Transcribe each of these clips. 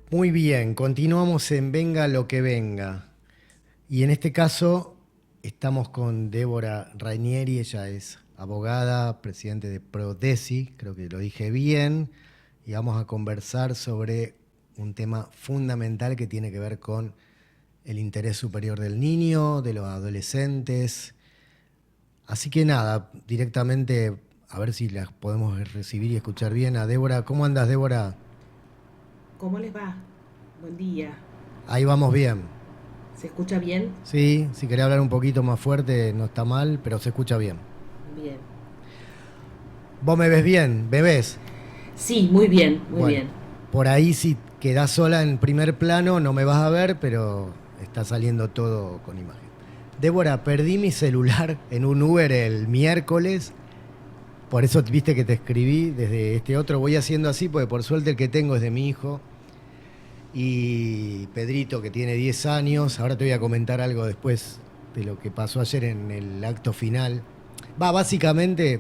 Muy bien, continuamos en Venga lo que venga. Y en este caso estamos con Débora Rainieri, ella es abogada, presidente de Prodesi, creo que lo dije bien, y vamos a conversar sobre un tema fundamental que tiene que ver con el interés superior del niño, de los adolescentes. Así que nada, directamente a ver si las podemos recibir y escuchar bien a Débora. ¿Cómo andas, Débora? ¿Cómo les va? Buen día. Ahí vamos bien. ¿Se escucha bien? Sí, si querés hablar un poquito más fuerte no está mal, pero se escucha bien. Bien. ¿Vos me ves bien? ¿Me ves? Sí, muy bien, muy Bueno, bien. por ahí si quedás sola en primer plano no me vas a ver, pero está saliendo todo con imagen. Débora, perdí mi celular en un Uber el miércoles, por eso viste que te escribí desde este otro. Voy haciendo así porque por suerte el que tengo es de mi hijo y Pedrito que tiene 10 años. Ahora te voy a comentar algo después de lo que pasó ayer en el acto final. Básicamente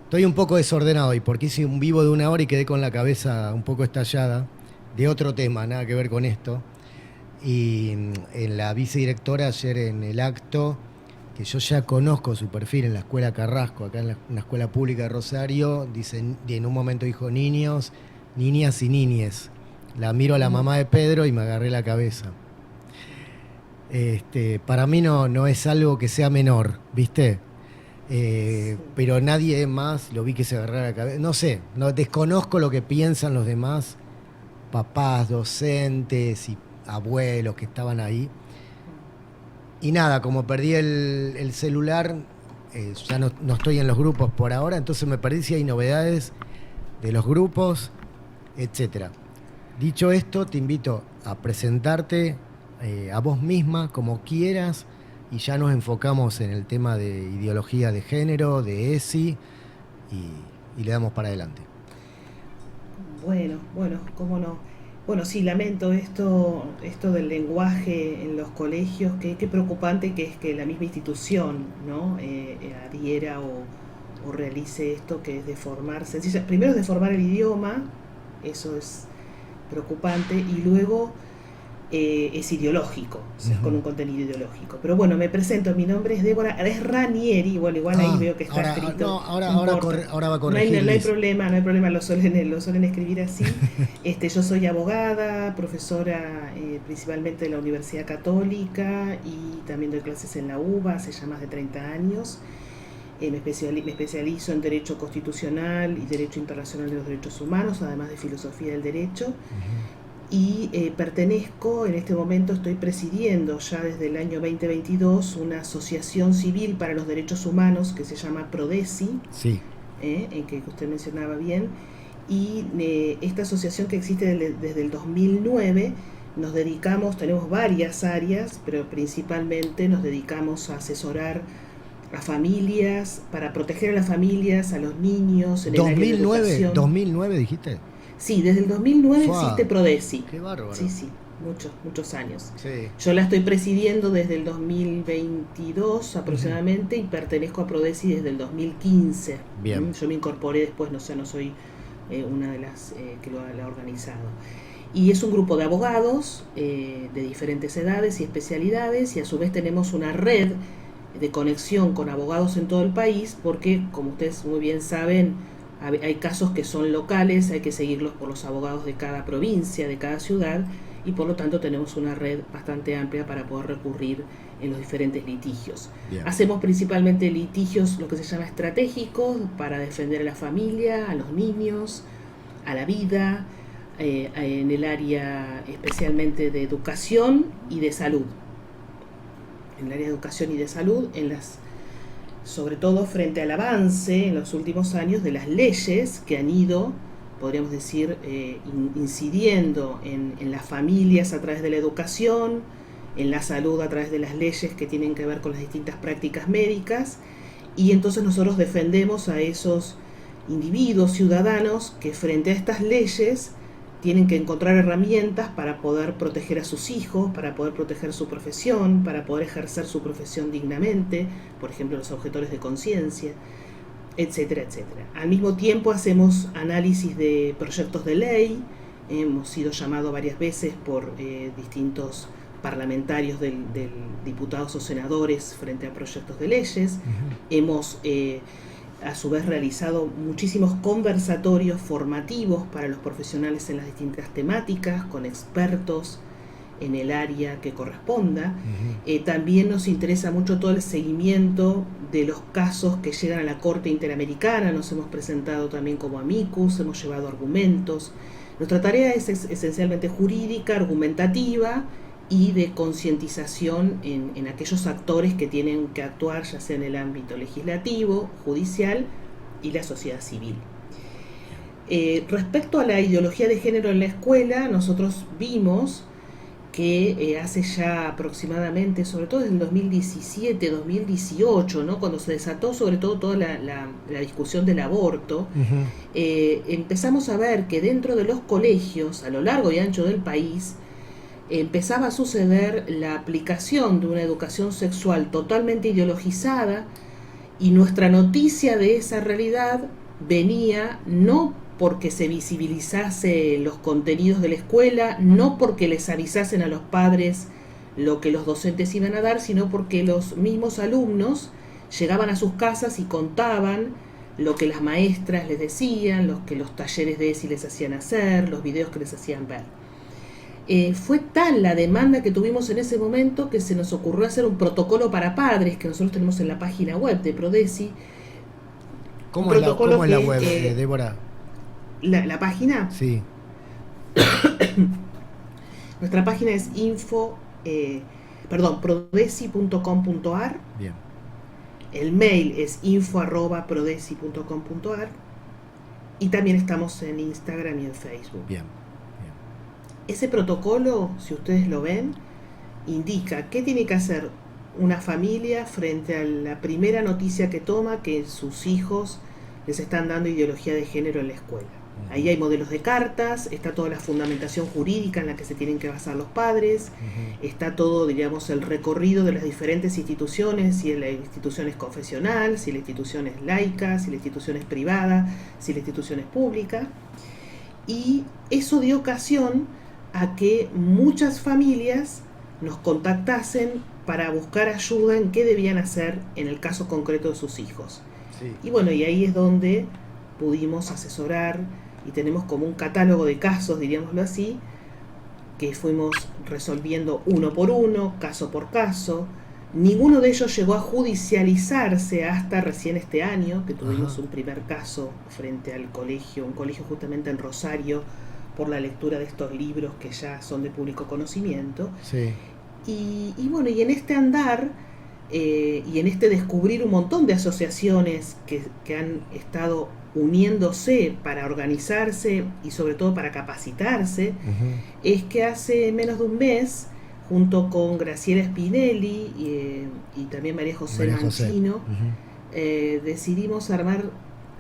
estoy un poco desordenado hoy porque hice un vivo de 1 hora y quedé con la cabeza un poco estallada de otro tema, nada que ver con esto. Y en la vicedirectora ayer en el acto, que yo ya conozco su perfil en la escuela Carrasco, acá en una escuela pública de Rosario, dicen, y en un momento dijo niños, niñas y niñes. La miro a la Ujú. mamá de Pedro y me agarré la cabeza. Para mí no es algo que sea menor, ¿viste? Sí. Pero nadie más lo vi que se agarrara la cabeza. No sé, no, desconozco lo que piensan los demás papás, docentes y abuelos que estaban ahí. Y nada, como perdí el celular, ya no estoy en los grupos por ahora, entonces me perdí si hay novedades de los grupos, etcétera. Dicho esto, te invito a presentarte a vos misma como quieras y ya nos enfocamos en el tema de ideología de género, de ESI y le damos para adelante. Bueno, cómo no. Bueno, sí, lamento esto del lenguaje en los colegios, qué preocupante que es que la misma institución, ¿no? Adhiera o realice esto que es deformar, primero es deformar el idioma, eso es preocupante, y luego es ideológico, o sea, es con Ujú. un contenido ideológico. Pero bueno, me presento, mi nombre es Débora, es Ranieri, bueno, igual ahí Ah, veo que está escrito, no, no importa. ahora va a No hay, corregir no hay Liz. problema, no hay problema, lo suelen escribir así. Yo soy abogada, profesora principalmente de la Universidad Católica y también doy clases en la UBA hace ya más de 30 años. Me especializo en Derecho Constitucional y Derecho Internacional de los Derechos Humanos, además de Filosofía del Derecho, Ujú. y pertenezco, en este momento estoy presidiendo ya desde el año 2022 una asociación civil para los derechos humanos que se llama Prodesi, Sí. en que usted mencionaba bien, y esta asociación que existe desde el 2009 nos dedicamos, tenemos varias áreas, pero principalmente nos dedicamos a asesorar a familias, para proteger a las familias, a los niños en el área de 2009, educación. 2009 dijiste. Sí, desde el 2009 existe Fua, Prodesi. qué Sí, bárbaro. sí, muchos años. Sí, Yo la estoy presidiendo desde el 2022 ujú, aproximadamente y pertenezco a Prodesi desde el 2015. bien. Yo me incorporé después, no sé, no soy una de las que lo ha organizado. Y es un grupo de abogados de diferentes edades y especialidades y a su vez tenemos una red de conexión con abogados en todo el país porque, como ustedes muy bien saben, hay casos que son locales, hay que seguirlos por los abogados de cada provincia, de cada ciudad, y por lo tanto tenemos una red bastante amplia para poder recurrir en los diferentes litigios. Bien. Hacemos principalmente litigios, lo que se llama estratégicos, para defender a la familia, a los niños, a la vida, en el área especialmente de educación y de salud. En el área de educación y de salud, sobre todo frente al avance en los últimos años de las leyes que han ido, podríamos decir, incidiendo en las familias a través de la educación, en la salud a través de las leyes que tienen que ver con las distintas prácticas médicas, y entonces nosotros defendemos a esos individuos, ciudadanos, que frente a estas leyes tienen que encontrar herramientas para poder proteger a sus hijos, para poder proteger su profesión, para poder ejercer su profesión dignamente, por ejemplo los objetores de conciencia, etcétera, etcétera. Al mismo tiempo hacemos análisis de proyectos de ley hemos sido llamados varias veces por distintos parlamentarios del diputados o senadores frente a proyectos de leyes. Hemos a su vez realizado muchísimos conversatorios formativos para los profesionales en las distintas temáticas, con expertos en el área que corresponda. También nos interesa mucho todo el seguimiento de los casos que llegan a la Corte Interamericana. Nos hemos presentado también como amicus, hemos llevado argumentos. Nuestra tarea es esencialmente jurídica, argumentativa y de concientización en aquellos actores que tienen que actuar, ya sea en el ámbito legislativo, judicial y la sociedad civil. Respecto a la ideología de género en la escuela, nosotros vimos que hace ya aproximadamente, sobre todo desde el 2017, 2018, ¿no? Cuando se desató sobre todo toda la discusión del aborto, empezamos a ver que dentro de los colegios, a lo largo y ancho del país, empezaba a suceder la aplicación de una educación sexual totalmente ideologizada, y nuestra noticia de esa realidad venía no porque se visibilizase los contenidos de la escuela, no porque les avisasen a los padres lo que los docentes iban a dar, sino porque los mismos alumnos llegaban a sus casas y contaban lo que las maestras les decían, lo que los talleres de ESI les hacían hacer, los videos que les hacían ver. Fue tal la demanda que tuvimos en ese momento que se nos ocurrió hacer un protocolo para padres que nosotros tenemos en la página web de Prodesi. ¿Cómo es la web, Débora? La página. Sí. Nuestra página es prodesi.com.ar. Bien. El mail es info@prodesi.com.ar. Y también estamos en Instagram y en Facebook. Bien. Ese protocolo, si ustedes lo ven, indica qué tiene que hacer una familia frente a la primera noticia que toma que sus hijos les están dando ideología de género en la escuela. Ahí hay modelos de cartas, está toda la fundamentación jurídica en la que se tienen que basar los padres, está todo, diríamos, el recorrido de las diferentes instituciones, si la institución es confesional, si la institución es laica, si la institución es privada, si la institución es pública. Y eso dio ocasión a que muchas familias nos contactasen para buscar ayuda en qué debían hacer en el caso concreto de sus hijos. Sí. Y bueno, y ahí es donde pudimos asesorar y tenemos como un catálogo de casos, diríamoslo así, que fuimos resolviendo uno por uno, caso por caso. Ninguno de ellos llegó a judicializarse hasta recién este año, que tuvimos un primer caso frente al colegio, un colegio justamente en Rosario, por la lectura de estos libros que ya son de público conocimiento. Sí. Y bueno, y en este andar y en este descubrir un montón de asociaciones que han estado uniéndose para organizarse y sobre todo para capacitarse, es que hace menos de un mes, junto con Graciela Spinelli y también María José Mancino, decidimos armar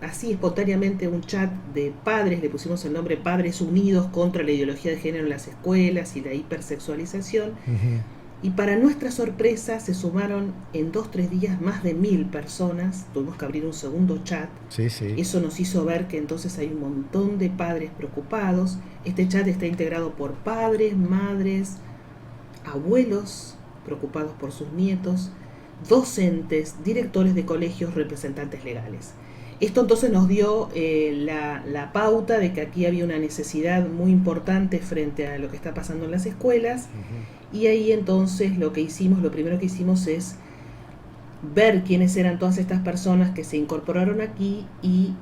así espontáneamente un chat de padres. Le pusimos el nombre Padres Unidos contra la Ideología de Género en las Escuelas y la Hipersexualización. Y para nuestra sorpresa se sumaron en 2-3 días más de 1000 personas. Tuvimos que abrir un segundo chat. Sí, sí. Eso nos hizo ver que entonces hay un montón de padres preocupados. Este chat está integrado por padres, madres, abuelos preocupados por sus nietos, docentes, directores de colegios, representantes legales. Esto entonces nos dio la pauta de que aquí había una necesidad muy importante frente a lo que está pasando en las escuelas. Y ahí entonces lo primero que hicimos es ver quiénes eran todas estas personas que se incorporaron aquí y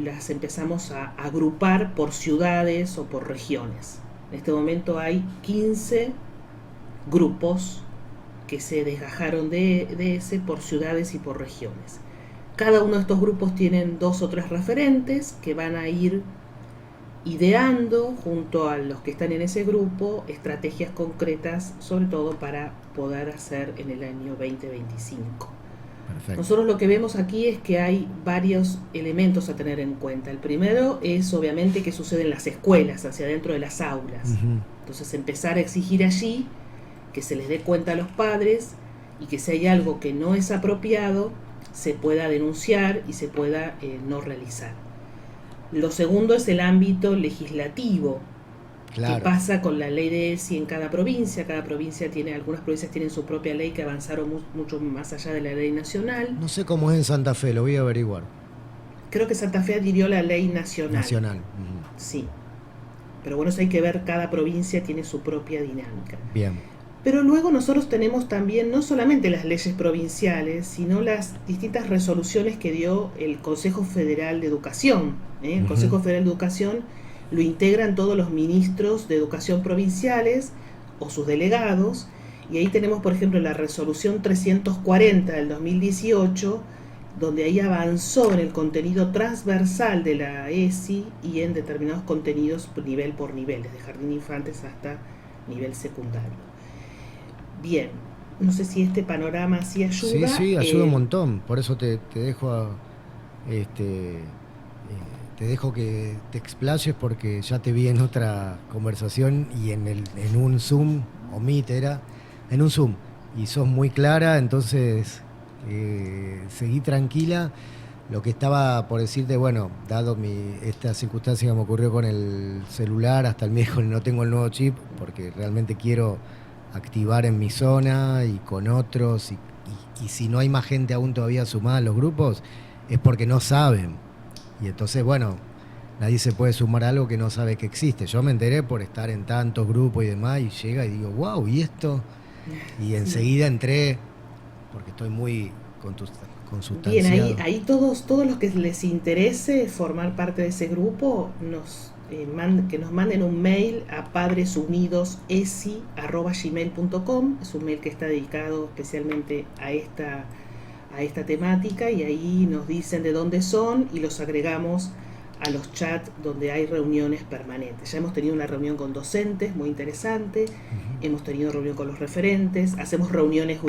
las empezamos a agrupar por ciudades o por regiones. En este momento hay 15 grupos que se desgajaron de ese por ciudades y por regiones. Cada uno de estos grupos tienen 2 o 3 referentes que van a ir ideando junto a los que están en ese grupo estrategias concretas, sobre todo para poder hacer en el año 2025. Perfecto. Nosotros lo que vemos aquí es que hay varios elementos a tener en cuenta. El primero es obviamente qué sucede en las escuelas, hacia dentro de las aulas. Entonces empezar a exigir allí que se les dé cuenta a los padres y que si hay algo que no es apropiado se pueda denunciar y se pueda no realizar. Lo segundo es el ámbito legislativo. Claro. ¿Qué pasa con la ley de ESI en cada provincia? Algunas provincias tienen su propia ley que avanzaron mucho más allá de la ley nacional. No sé cómo es en Santa Fe, lo voy a averiguar. Creo que Santa Fe adhirió la ley nacional. Nacional. Ujú. Sí. Pero bueno, eso hay que ver, cada provincia tiene su propia dinámica. Bien. Pero luego nosotros tenemos también no solamente las leyes provinciales, sino las distintas resoluciones que dio el Consejo Federal de Educación. El Consejo Federal de Educación lo integran todos los ministros de educación provinciales o sus delegados, y ahí tenemos, por ejemplo, la resolución 340 del 2018, donde ahí avanzó en el contenido transversal de la ESI y en determinados contenidos nivel por nivel, desde jardín de infantes hasta nivel secundario. Bien, no sé si este panorama sí ayuda. Sí, ayuda un montón. Por eso te dejo te dejo que te explayes, porque ya te vi en otra conversación y en un Zoom, o Meet era, en un Zoom, y sos muy clara, entonces seguí tranquila. Lo que estaba por decirte, bueno, dado esta circunstancia que me ocurrió con el celular, hasta el miércoles no tengo el nuevo chip, porque realmente quiero activar en mi zona y con otros, y si no hay más gente aún todavía sumada a los grupos, es porque no saben. Y entonces, bueno, nadie se puede sumar a algo que no sabe que existe. Yo me enteré por estar en tantos grupos y demás, y llega y digo, wow, ¿y esto? Y enseguida entré, porque estoy muy consustanciado. Bien, ahí todos los que les interese formar parte de ese grupo, que nos manden un mail a padresunidosesi@gmail.com. Es un mail que está dedicado especialmente a esta temática, y ahí nos dicen de dónde son y los agregamos a los chats donde hay reuniones permanentes. Ya hemos tenido una reunión con docentes muy interesante, hemos tenido reunión con los referentes, hacemos reuniones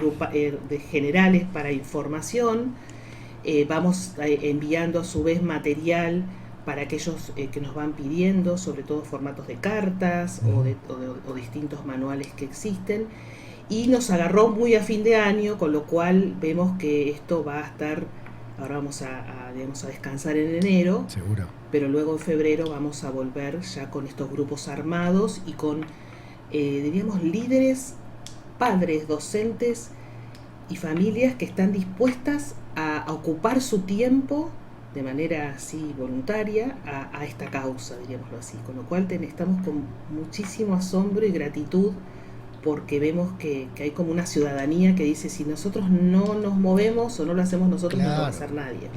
generales para información, vamos enviando a su vez material para aquellos que nos van pidiendo, sobre todo formatos de cartas o distintos manuales que existen. Y nos agarró muy a fin de año, con lo cual vemos que esto va a estar, ahora vamos a descansar en enero. Seguro. Pero luego en febrero vamos a volver ya con estos grupos armados y con, diríamos, líderes, padres, docentes y familias que están dispuestas a ocupar su tiempo de manera así voluntaria a esta causa, diríamoslo así. Con lo cual estamos con muchísimo asombro y gratitud, porque vemos que hay como una ciudadanía que dice, si nosotros no nos movemos o no lo hacemos nosotros, claro, no lo va a hacer nadie.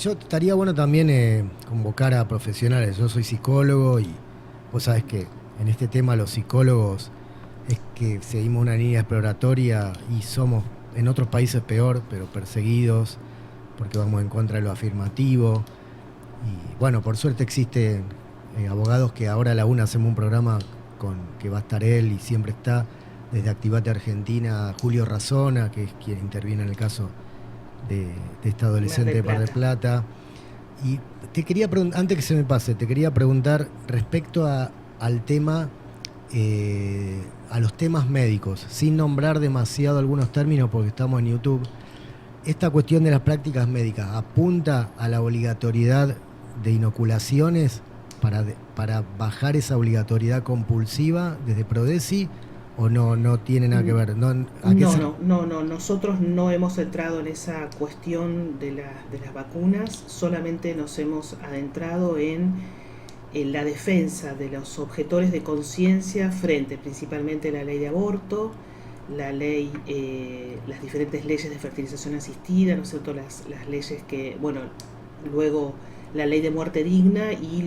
Yo estaría bueno también convocar a profesionales. Yo soy psicólogo y vos sabés que en este tema los psicólogos es que seguimos una línea exploratoria y somos en otros países peor, pero perseguidos porque vamos en contra de lo afirmativo. Y bueno, por suerte existen abogados, que ahora a la una hacemos un programa que va a estar él y siempre está, desde Activate Argentina, Julio Razona, que es quien interviene en el caso de esta adolescente de Mar del Plata. Y te quería preguntar, antes que se me pase, te quería preguntar respecto al tema, a los temas médicos, sin nombrar demasiado algunos términos porque estamos en YouTube. Esta cuestión de las prácticas médicas apunta a la obligatoriedad de inoculaciones para bajar esa obligatoriedad compulsiva desde Prodesi, ¿o no tiene nada que ver? No, nosotros no hemos entrado en esa cuestión de las vacunas, solamente nos hemos adentrado en la defensa de los objetores de conciencia frente principalmente a la ley de aborto, la ley, las diferentes leyes de fertilización asistida, ¿no es cierto? Las leyes que, bueno, luego la ley de muerte digna, y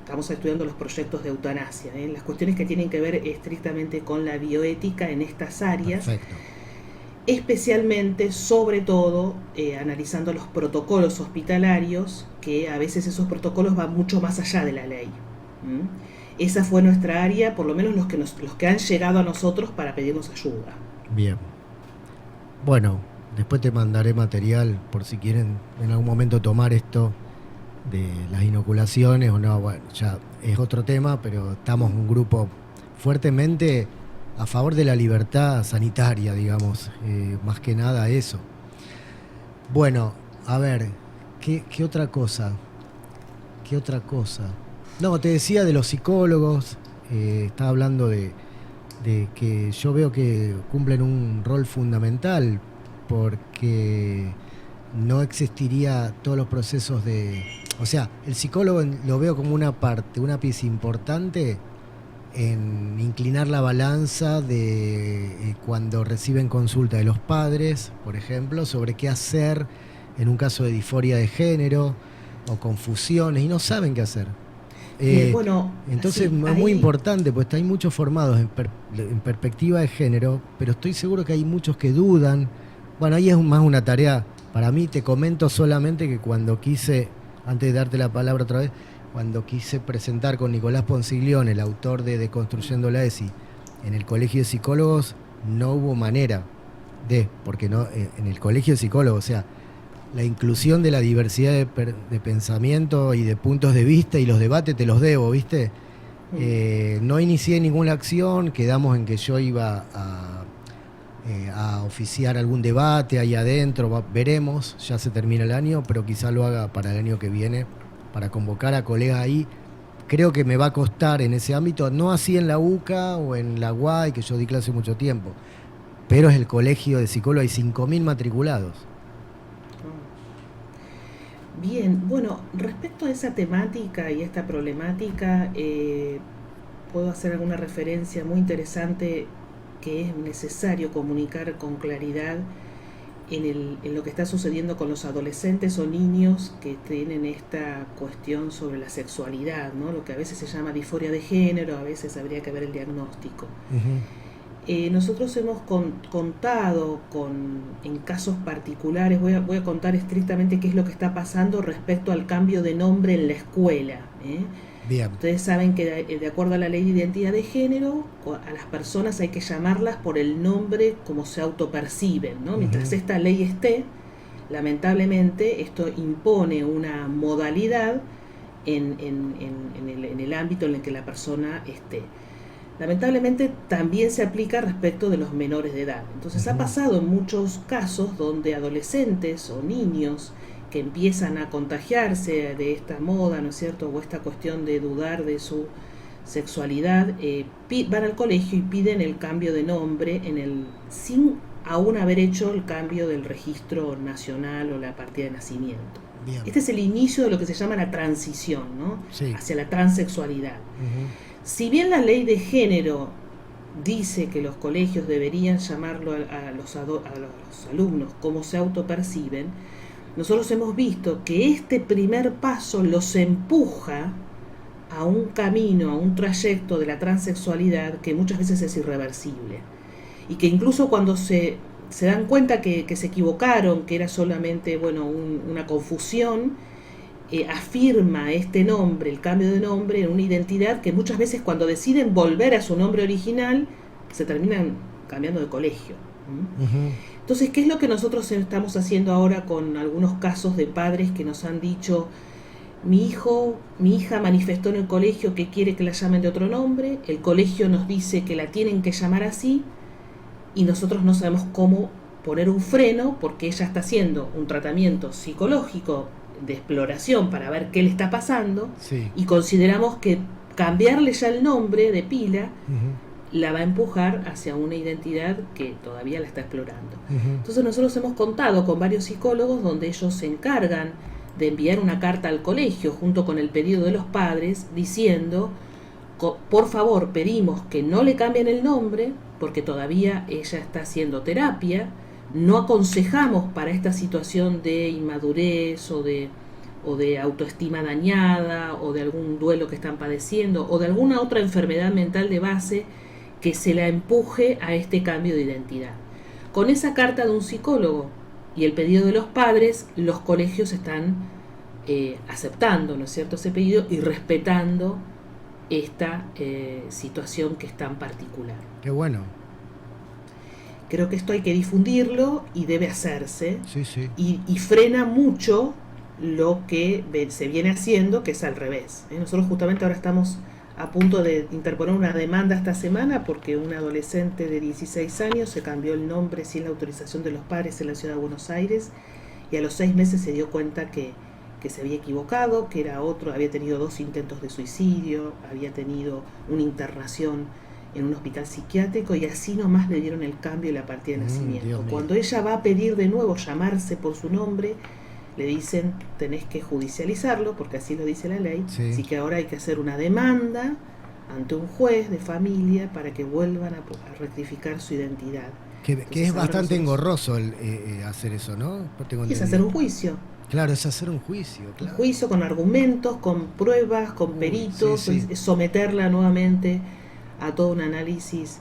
estamos estudiando los proyectos de eutanasia, las cuestiones que tienen que ver estrictamente con la bioética en estas áreas. Perfecto. Especialmente, sobre todo, analizando los protocolos hospitalarios, que a veces esos protocolos van mucho más allá de la ley. Esa fue nuestra área, por lo menos los que han llegado a nosotros para pedirnos ayuda. Bien. Bueno, después te mandaré material por si quieren en algún momento tomar esto de las inoculaciones o no. Bueno, ya es otro tema, pero estamos un grupo fuertemente a favor de la libertad sanitaria, digamos, más que nada eso. Bueno, a ver, ¿qué otra cosa? No, te decía de los psicólogos, estaba hablando de que yo veo que cumplen un rol fundamental porque no existiría todos los procesos de... O sea, el psicólogo lo veo como una parte, una pieza importante en inclinar la balanza de cuando reciben consulta de los padres, por ejemplo, sobre qué hacer en un caso de disforia de género o confusiones y no saben qué hacer. Bueno, Entonces sí, es muy importante, pues hay muchos formados en perspectiva de género, pero estoy seguro que hay muchos que dudan. Bueno, ahí es más una tarea. Para mí, te comento solamente que cuando quise, antes de darte la palabra otra vez, cuando quise presentar con Nicolás Ponsiglione, el autor de Deconstruyendo la ESI, en el Colegio de Psicólogos, no hubo manera porque no, en el Colegio de Psicólogos, o sea, la inclusión de la diversidad de pensamiento y de puntos de vista y los debates te los debo, ¿viste? No inicié ninguna acción, quedamos en que yo iba a oficiar algún debate ahí adentro, veremos, ya se termina el año, pero quizá lo haga para el año que viene, para convocar a colegas ahí. Creo que me va a costar en ese ámbito, no así en la UCA o en la UAI, que yo di clase mucho tiempo, pero es el Colegio de Psicólogos, hay 5.000 matriculados. Bien, bueno, respecto a esa temática y esta problemática, puedo hacer alguna referencia muy interesante que es necesario comunicar con claridad en lo que está sucediendo con los adolescentes o niños que tienen esta cuestión sobre la sexualidad, ¿no? Lo que a veces se llama disforia de género, a veces habría que ver el diagnóstico. Nosotros hemos contado en casos particulares, voy a contar estrictamente qué es lo que está pasando respecto al cambio de nombre en la escuela. Bien. Ustedes saben que de acuerdo a la ley de identidad de género, a las personas hay que llamarlas por el nombre como se autoperciben, ¿no? Mientras esta ley esté, lamentablemente esto impone una modalidad en el ámbito en el que la persona esté. Lamentablemente también se aplica respecto de los menores de edad. Entonces ha pasado en muchos casos donde adolescentes o niños que empiezan a contagiarse de esta moda, ¿no es cierto?, o esta cuestión de dudar de su sexualidad, van al colegio y piden el cambio de nombre sin aún haber hecho el cambio del registro nacional o la partida de nacimiento. Bien. Este es el inicio de lo que se llama la transición, ¿no? Sí. Hacia la transexualidad. Si bien la ley de género dice que los colegios deberían llamarlo a los alumnos como se autoperciben, nosotros hemos visto que este primer paso los empuja a un camino, a un trayecto de la transexualidad que muchas veces es irreversible. Y que incluso cuando se dan cuenta que se equivocaron, que era solamente una confusión, afirma este nombre, el cambio de nombre, en una identidad que muchas veces cuando deciden volver a su nombre original, se terminan cambiando de colegio. Entonces, ¿qué es lo que nosotros estamos haciendo ahora con algunos casos de padres que nos han dicho: mi hija manifestó en el colegio que quiere que la llamen de otro nombre, el colegio nos dice que la tienen que llamar así, y nosotros no sabemos cómo poner un freno porque ella está haciendo un tratamiento psicológico de exploración para ver qué le está pasando, sí, y consideramos que cambiarle ya el nombre de pila la va a empujar hacia una identidad que todavía la está explorando. Entonces nosotros hemos contado con varios psicólogos donde ellos se encargan de enviar una carta al colegio junto con el pedido de los padres diciendo: por favor, pedimos que no le cambien el nombre porque todavía ella está haciendo terapia, no aconsejamos para esta situación de inmadurez o de autoestima dañada o de algún duelo que están padeciendo o de alguna otra enfermedad mental de base que se la empuje a este cambio de identidad. Con esa carta de un psicólogo y el pedido de los padres, los colegios están aceptando, ¿no es cierto?, ese pedido y respetando esta situación que es tan particular. Qué bueno. Creo que esto hay que difundirlo y debe hacerse. Sí, sí. Y frena mucho lo que se viene haciendo, que es al revés. Nosotros justamente ahora estamos a punto de interponer una demanda esta semana porque un adolescente de 16 años se cambió el nombre sin la autorización de los padres en la ciudad de Buenos Aires y a los 6 meses se dio cuenta que que se había equivocado, que era otro, había tenido 2 intentos de suicidio, había tenido una internación en un hospital psiquiátrico, y así nomás le dieron el cambio y la partida de nacimiento. Cuando ella va a pedir de nuevo llamarse por su nombre, le dicen: tenés que judicializarlo, porque así lo dice la ley, así que ahora hay que hacer una demanda ante un juez de familia para que vuelvan a rectificar su identidad. Que es bastante engorroso hacer eso, ¿no? Es hacer un juicio. Claro, es hacer un juicio. Claro. Un juicio con argumentos, con pruebas, con peritos, es someterla nuevamente a todo un análisis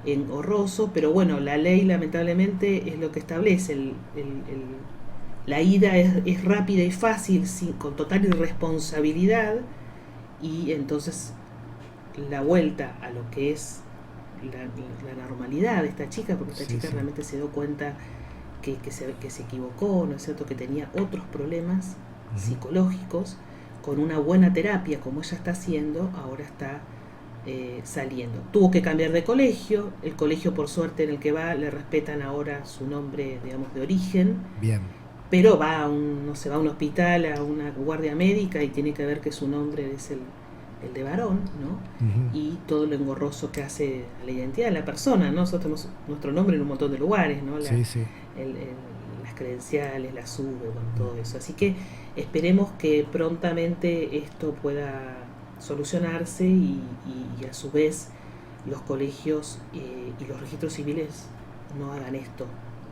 engorroso, pero bueno, la ley lamentablemente es lo que establece. La ida es rápida y fácil, con total irresponsabilidad, y entonces la vuelta a lo que es la normalidad de esta chica, porque esta chica realmente se dio cuenta que se equivocó, ¿no es cierto?, que tenía otros problemas psicológicos. Con una buena terapia como ella está haciendo, ahora está saliendo. Tuvo que cambiar de colegio. El colegio, por suerte, en el que va, le respetan ahora su nombre, digamos, de origen. Bien. Pero va a un hospital, a una guardia médica, y tiene que ver que su nombre es el de varón, ¿no? Y todo lo engorroso que hace a la identidad de la persona, ¿no? Nosotros tenemos nuestro nombre en un montón de lugares, ¿no? Las credenciales, la sube, bueno, todo eso. Así que esperemos que prontamente esto pueda solucionarse, y a su vez los colegios y los registros civiles no hagan esto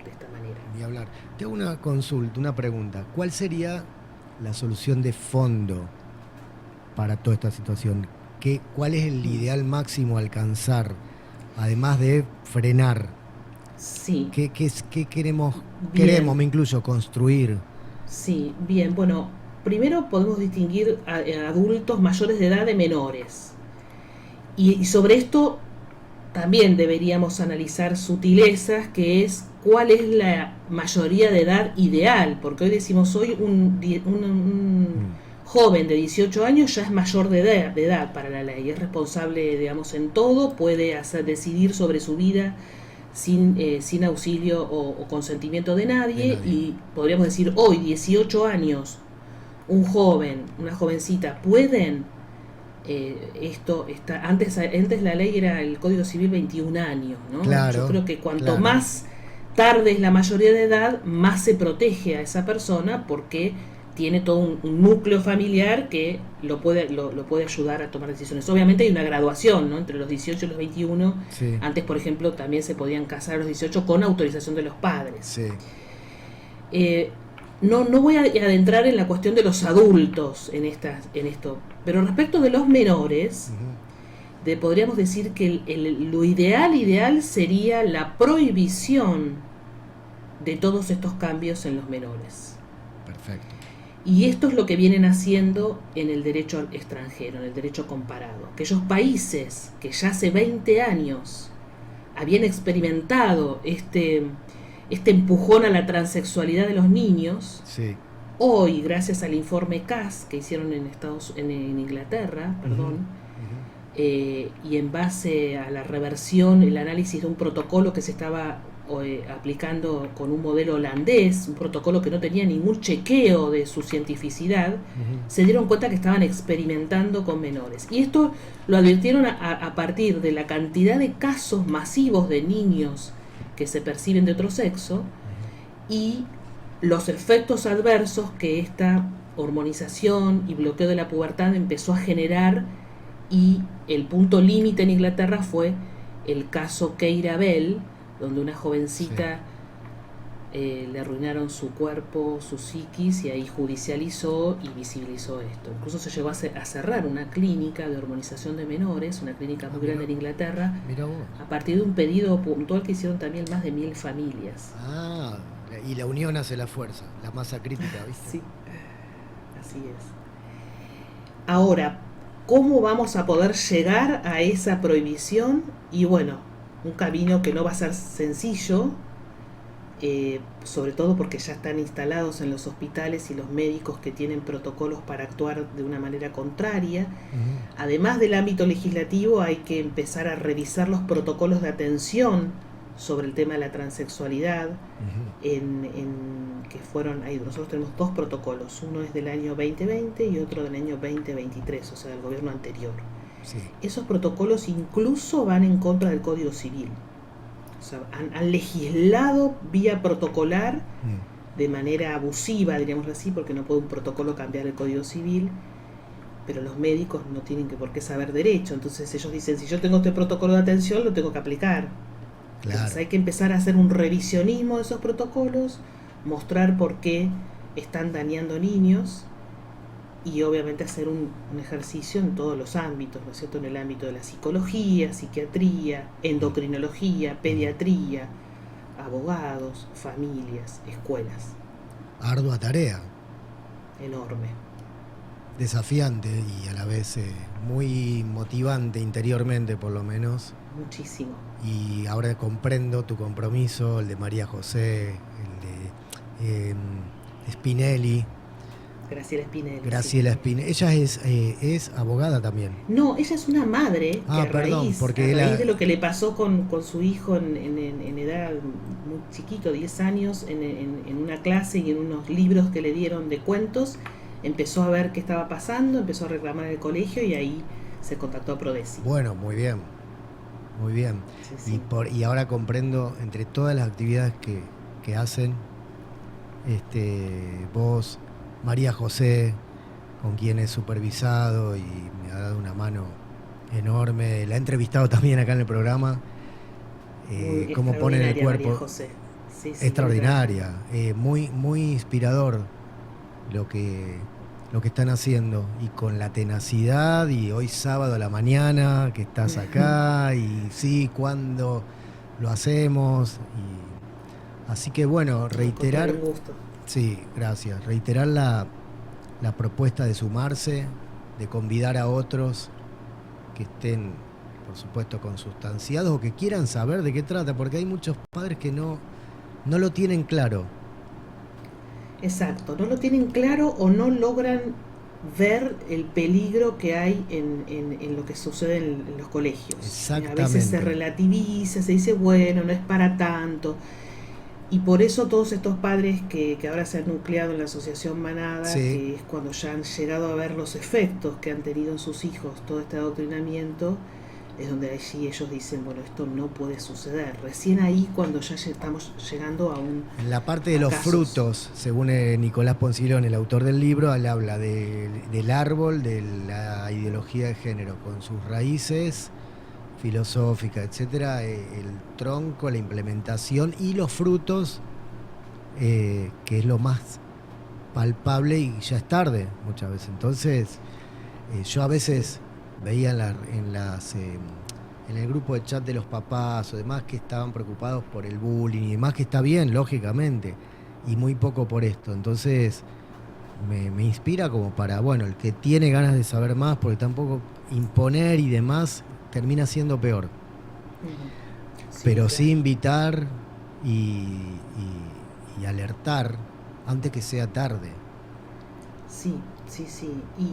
de esta manera. Ni hablar. Te hago una consulta, una pregunta. ¿Cuál sería la solución de fondo para toda esta situación? ¿Cuál es el ideal máximo a alcanzar, además de frenar? Sí. ¿Qué queremos, me incluyo, construir? Sí, bien, bueno, primero podemos distinguir a adultos mayores de edad de menores. Y sobre esto también deberíamos analizar sutilezas, que es cuál es la mayoría de edad ideal, porque hoy decimos, hoy un joven de 18 años ya es mayor de edad para la ley, es responsable, digamos, en todo, puede decidir sobre su vida sin auxilio o consentimiento de nadie. Y podríamos decir, hoy, 18 años, un joven, una jovencita, pueden, esto está, antes la ley era el Código Civil 21 años, ¿no? Claro, yo creo que cuanto más tarde es la mayoría de edad, más se protege a esa persona, porque tiene todo un núcleo familiar que lo puede ayudar a tomar decisiones. Obviamente hay una graduación, ¿no?, entre los 18 y los 21. Sí. Antes, por ejemplo, también se podían casar a los 18 con autorización de los padres. Sí. No voy a adentrar en la cuestión de los adultos en esto, pero respecto de los menores, podríamos decir que lo ideal sería la prohibición de todos estos cambios en los menores. Perfecto. Y esto es lo que vienen haciendo en el derecho extranjero, en el derecho comparado. Aquellos países que ya hace 20 años habían experimentado este empujón a la transexualidad de los niños, sí. Hoy, gracias al informe CAS que hicieron en Inglaterra, y en base a la reversión, el análisis de un protocolo que se estaba aplicando con un modelo holandés, un protocolo que no tenía ningún chequeo de su cientificidad, se dieron cuenta que estaban experimentando con menores. Y esto lo advirtieron a partir de la cantidad de casos masivos de niños que se perciben de otro sexo y los efectos adversos que esta hormonización y bloqueo de la pubertad empezó a generar. Y el punto límite en Inglaterra fue el caso Keira Bell, donde una jovencita le arruinaron su cuerpo, su psiquis, y ahí judicializó y visibilizó esto. Incluso se llegó a cerrar una clínica de hormonización de menores, una clínica muy grande en Inglaterra, a partir de un pedido puntual que hicieron también más de 1000 familias. Y la unión hace la fuerza, la masa crítica, ¿viste? Sí, así es. Ahora, ¿cómo vamos a poder llegar a esa prohibición? Y bueno, un camino que no va a ser sencillo, sobre todo porque ya están instalados en los hospitales y los médicos que tienen protocolos para actuar de una manera contraria. Además del ámbito legislativo, hay que empezar a revisar los protocolos de atención sobre el tema de la transexualidad, nosotros tenemos 2 protocolos, uno es del año 2020 y otro del año 2023, o sea, del gobierno anterior. Sí. Esos protocolos incluso van en contra del Código Civil. O sea, han legislado vía protocolar de manera abusiva, diríamos así, porque no puede un protocolo cambiar el Código Civil, pero los médicos no tienen por qué saber derecho. Entonces ellos dicen, si yo tengo este protocolo de atención, lo tengo que aplicar. Claro. Entonces hay que empezar a hacer un revisionismo de esos protocolos, mostrar por qué están dañando niños y obviamente hacer un ejercicio en todos los ámbitos, ¿no es cierto? En el ámbito de la psicología, psiquiatría, endocrinología, pediatría, abogados, familias, escuelas. Ardua tarea. Enorme. Desafiante y a la vez muy motivante interiormente, por lo menos. Muchísimo. Y ahora comprendo tu compromiso, el de María José, el de Spinelli. Graciela Spinelli. Graciela Spinelli. Ella es abogada también. No, ella es una madre que a raíz de lo que le pasó con su hijo en edad muy chiquito, 10 años, en una clase y en unos libros que le dieron de cuentos, empezó a ver qué estaba pasando, empezó a reclamar en el colegio y ahí se contactó a Prodeci. Bueno, muy bien. Muy bien. Sí, sí. Y ahora comprendo, entre todas las actividades que hacen, vos, María José, con quien he supervisado y me ha dado una mano enorme, la he entrevistado también acá en el programa, cómo ponen el cuerpo. María José. Sí, extraordinaria, muy, muy inspirador lo que están haciendo, y con la tenacidad, y hoy sábado a la mañana que estás acá, y sí, cuando lo hacemos, y así que bueno, reiterar, sí, gracias, reiterar la propuesta de sumarse, de convidar a otros que estén, por supuesto, consustanciados o que quieran saber de qué trata, porque hay muchos padres que no lo tienen claro. Exacto, no lo tienen claro o no logran ver el peligro que hay en lo que sucede en los colegios. Exactamente. A veces se relativiza, se dice, bueno, no es para tanto. Y por eso todos estos padres que ahora se han nucleado en la asociación Manada, sí, que es cuando ya han llegado a ver los efectos que han tenido en sus hijos todo este adoctrinamiento, es donde allí ellos dicen, bueno, esto no puede suceder. Recién ahí cuando ya estamos llegando a un... En la parte de los frutos, según Nicolás Poncilón, el autor del libro, él habla del árbol, de la ideología de género, con sus raíces filosóficas, etcétera, el tronco, la implementación y los frutos, que es lo más palpable, y ya es tarde muchas veces. Entonces, yo a veces veía en el grupo de chat de los papás o demás que estaban preocupados por el bullying y demás, que está bien, lógicamente, y muy poco por esto. Entonces me inspira como para, bueno, el que tiene ganas de saber más, porque tampoco imponer y demás termina siendo peor. Sí, pero claro, sí invitar y alertar antes que sea tarde. Sí.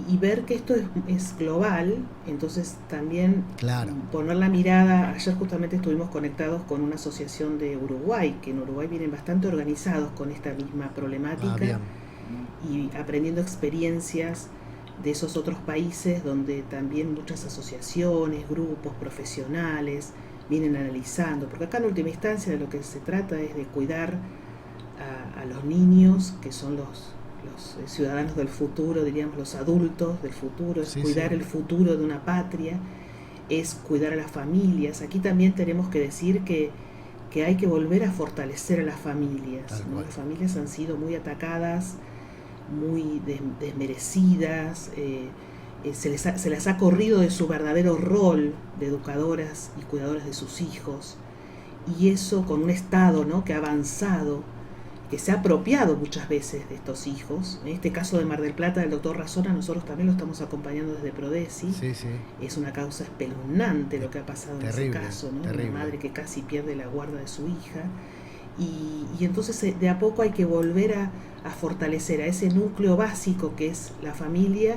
Y ver que esto es global, entonces también, claro, poner la mirada. Ayer justamente estuvimos conectados con una asociación de Uruguay, que en Uruguay vienen bastante organizados con esta misma problemática, y aprendiendo experiencias de esos otros países donde también muchas asociaciones, grupos profesionales vienen analizando, porque acá en última instancia de lo que se trata es de cuidar a los niños, que son los ciudadanos del futuro, diríamos los adultos del futuro, es cuidar el futuro de una patria, es cuidar a las familias. Aquí también tenemos que decir que hay que volver a fortalecer a las familias, ¿no? Las familias han sido muy atacadas, muy desmerecidas, se las ha corrido de su verdadero rol de educadoras y cuidadoras de sus hijos, y eso con un Estado, ¿no?, que ha avanzado, que se ha apropiado muchas veces de estos hijos. En este caso de Mar del Plata, del doctor Razona, nosotros también lo estamos acompañando desde Prodeci. Sí, sí. Es una causa espeluznante lo que ha pasado terrible, en ese caso, ¿no? Terrible. Una madre que casi pierde la guarda de su hija. Y entonces de a poco hay que volver a fortalecer a ese núcleo básico que es la familia,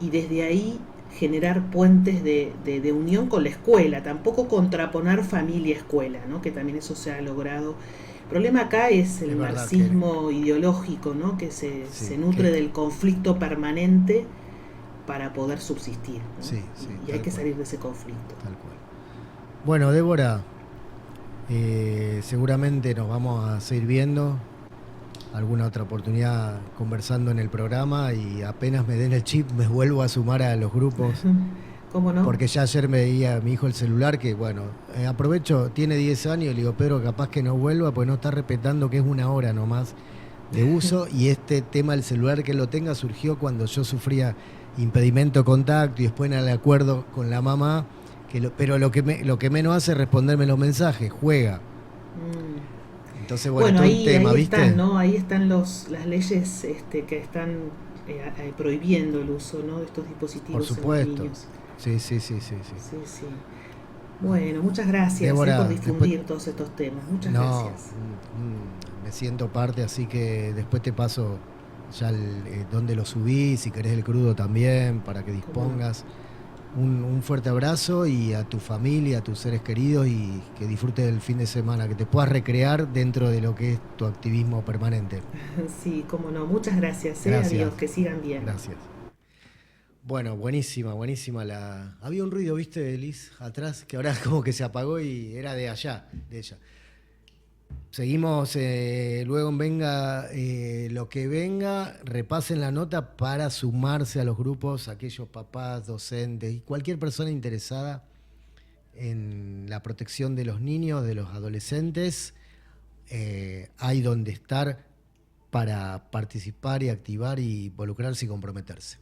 y desde ahí generar puentes de unión con la escuela, tampoco contraponer familia-escuela, ¿no? Que también eso se ha logrado. El problema acá es el marxismo ideológico, ¿no? Que se nutre del conflicto permanente para poder subsistir, ¿no? Sí, y hay que salir de ese conflicto. Tal cual. Bueno, Débora, seguramente nos vamos a seguir viendo alguna otra oportunidad conversando en el programa, y apenas me den el chip me vuelvo a sumar a los grupos. ¿Cómo no? Porque ya ayer me veía a mi hijo el celular, que bueno, aprovecho, tiene 10 años, le digo, Pedro, capaz que no vuelva, pues no está respetando que es 1 hora nomás de uso, y este tema del celular, que lo tenga, surgió cuando yo sufría impedimento de contacto y después en el acuerdo con la mamá, pero lo que menos hace es responderme los mensajes, juega. Entonces, bueno, todo un tema, ahí ¿viste? Están, ¿no? Ahí están las leyes que están prohibiendo el uso, ¿no? De estos dispositivos. Por supuesto. En los niños. Sí. Bueno, muchas gracias, Débora, por difundir todos estos temas. Muchas gracias. Me siento parte, así que después te paso ya dónde lo subí, si querés el crudo también, para que dispongas. Un fuerte abrazo, y a tu familia, a tus seres queridos, y que disfrutes del fin de semana, que te puedas recrear dentro de lo que es tu activismo permanente. Sí, cómo no. Muchas gracias. Gracias. Adiós, que sigan bien. Gracias. Bueno, buenísima. Había un ruido, ¿viste, Liz? Atrás, que ahora como que se apagó y era de allá, de ella. Seguimos luego en Venga lo que venga. Repasen la nota para sumarse a los grupos, aquellos papás, docentes y cualquier persona interesada en la protección de los niños, de los adolescentes. Hay donde estar para participar y activar y involucrarse y comprometerse.